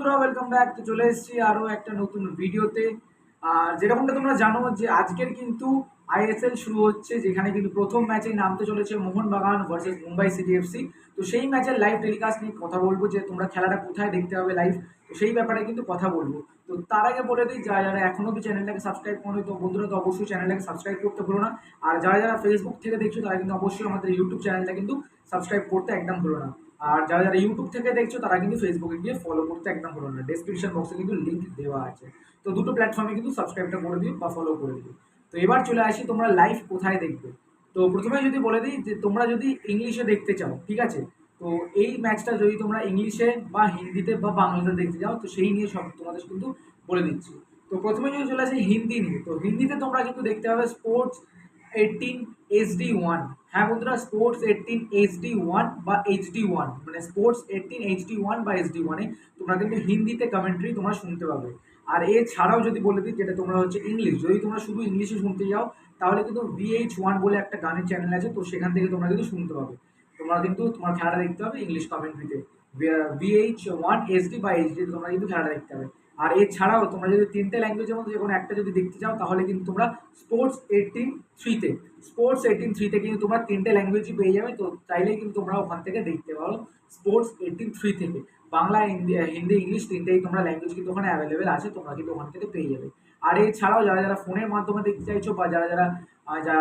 বন্ধুরা, welcome back. তো চলে এসেছি আরও একটা নতুন ভিডিওতে। আর যেরকমটা তোমরা জানো যে আজকের কিন্তু আইএসএল শুরু হচ্ছে, যেখানে কিন্তু প্রথম ম্যাচেই নামতে চলেছে Mohun Bagan versus Mumbai city FC. তো সেই ম্যাচের লাইভ টেলিকাস্ট নিয়ে কথা বলবো, যে তোমরা খেলাটা কোথায় দেখতে হবে লাইভ, তো সেই ব্যাপারে কিন্তু কথা বলবো। তো তার আগে বলে দিই, যারা যারা এখনো অব্দি চ্যানেলটাকে সাবস্ক্রাইব করো, তো বন্ধুরা তো অবশ্যই চ্যানেলটাকে সাবস্ক্রাইব করতে ভুলো না। আর যারা যারা ফেসবুক থেকে দেখছো, তারা কিন্তু অবশ্যই আমাদের ইউটিউব চ্যানেলটা কিন্তু সাবস্ক্রাইব করতে একদম ভুলো না। আর যারা যারা ইউটিউব থেকে দেখছো, তারা কিন্তু ফেসবুকে গিয়ে ফলো করতে একদম ভুলো না। ডেসক্রিপশন বক্সে কিন্তু লিঙ্ক দেওয়া আছে। তো দুটো প্ল্যাটফর্মে কিন্তু সাবস্ক্রাইবটা করে দিও বা ফলো করে দিও। তো এবার চলে আসি, তোমরা লাইভ কোথায় দেখবে। তো প্রথমে যদি বলে দিই যে তোমরা যদি ইংলিশে দেখতে চাও, ঠিক আছে, তো এই ম্যাচটা যদি তোমরা ইংলিশে বা হিন্দিতে বা বাংলাতে দেখতে চাও, তো সেই নিয়ে সব তোমাদের কিন্তু বলে দিচ্ছি। তো প্রথমে যদি চলে আসে হিন্দি নিয়ে, তো হিন্দিতে তোমরা কিন্তু দেখতে হবে স্পোর্টস 18 HD1। হ্যাঁ বন্ধুরা, স্পোর্টস 18 HD1 বা HD1, মানে স্পোর্টস 18 HD1 বা HD1-এ তোমরা কিন্তু হিন্দিতে কমেন্ট্রি তোমরা শুনতে পাবে। আর এছাড়াও যদি বলে দিই, যেটা তোমরা হচ্ছে ইংলিশ, যদি তোমরা শুধু ইংলিশে শুনতে যাও, তাহলে কিন্তু VH1 বলে একটা গানের চ্যানেল আছে, তো সেখান থেকে তোমরা কিন্তু শুনতে পাবে। তোমরা কিন্তু তোমার খেলাটা দেখতে হবে ইংলিশ কমেন্ট্রিতে, VH1 HD বা HD তোমরা কিন্তু খেলাটা দেখতে হবে। আর এছাড়াও তোমরা যদি তিনটে ল্যাঙ্গুয়েজের মধ্যে যে কোনো একটা যদি দেখতে চাও, তাহলে কিন্তু তোমরা স্পোর্টস 18 3-তে, কিন্তু তোমরা তিনটে ল্যাঙ্গুয়েজই পেয়ে যাবে। তো চাইলেই কিন্তু তোমরা ওখান থেকে দেখতে পারো স্পোর্টস 18 3 থেকে। বাংলা, হিন্দি, ইংলিশ তিনটেই তোমরা ল্যাঙ্গুয়েজ কিন্তু ওখানে অ্যাভেলেবেল আছে, তোমরা কিন্তু ওখান থেকে পেয়ে যাবে। আর এছাড়াও যারা যারা ফোনের মাধ্যমে দেখতে চাইছো, বা যারা যারা যা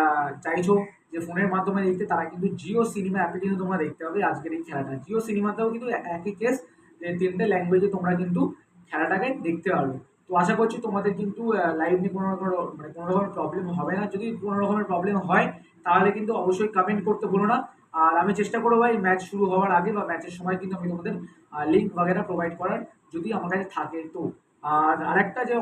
চাইছো যে ফোনের মাধ্যমে দেখতে, তারা কিন্তু জিও সিনেমা অ্যাপে কিন্তু তোমরা দেখতে হবে আজকের এই খেলাটা। জিও সিনেমাতেও কিন্তু একই কেস, যে তিনটে ল্যাঙ্গুয়েজে তোমরা কিন্তু খেলাটাকে দেখতে পারবে। তো আশা করছি তোমাদের কিন্তু লাইভ নিয়ে কোনো রকম মানে কোনো রকমের প্রবলেম হবে না। যদি কোনো রকমের প্রবলেম হয়, তাহলে কিন্তু অবশ্যই কমেন্ট করতে ভুলো না। আর আমি চেষ্টা করবো ভাই, ম্যাচ শুরু হওয়ার আগে বা ম্যাচের সময় কিন্তু আমি তোমাদের লিঙ্ক বাগেরা প্রোভাইড করার, যদি আমার কাছে থাকে তো। আর আরেকটা যে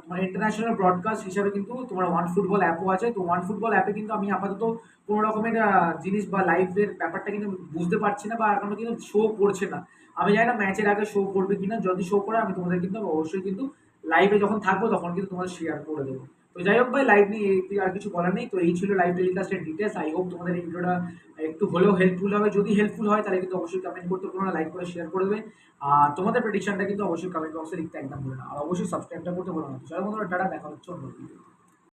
মানে ইন্টারন্যাশনাল ব্রডকাস্ট হিসাবে কিন্তু তোমার ওয়ান ফুটবল অ্যাপও আছে। তো ওয়ান ফুটবল অ্যাপে কিন্তু আমি আপাতত কোনো রকমের জিনিস বা লাইভের ব্যাপারটা কিন্তু বুঝতে পারছি না, বা এখনো কিন্তু শো করছে না। আমি জানি না ম্যাচের আগে শো করবে কিনা। যদি শো করে, আমি তোমাদের কিন্তু অবশ্যই কিন্তু লাইভে যখন থাকবো, তখন কিন্তু তোমাদের শেয়ার করে দেবো। তো যাই হোক ভাই, লাইভ নিয়ে আর কিছু বলার নেই। তো এই ছিল লাইভ টেলিকাস্টের ডিটেলস। আই হোপ তোমাদের এই ভিডিওটা একটু হলেও হেল্পফুল হবে। যদি হেল্পফুল হয়, তাহলে কিন্তু অবশ্যই কমেন্ট করতে ভুলো না, লাইক করে শেয়ার করে দেবে। আর তোমাদের প্রেডিকশনটা কিন্তু অবশ্যই কমেন্ট বক্সে লিখতে একদম ভুলো না। আর অবশ্যই সাবস্ক্রাইবটা করতে ভুলো না। তো চলো বন্ধুরা, টাটা, দেখা হচ্ছে অন্য ভিডিও।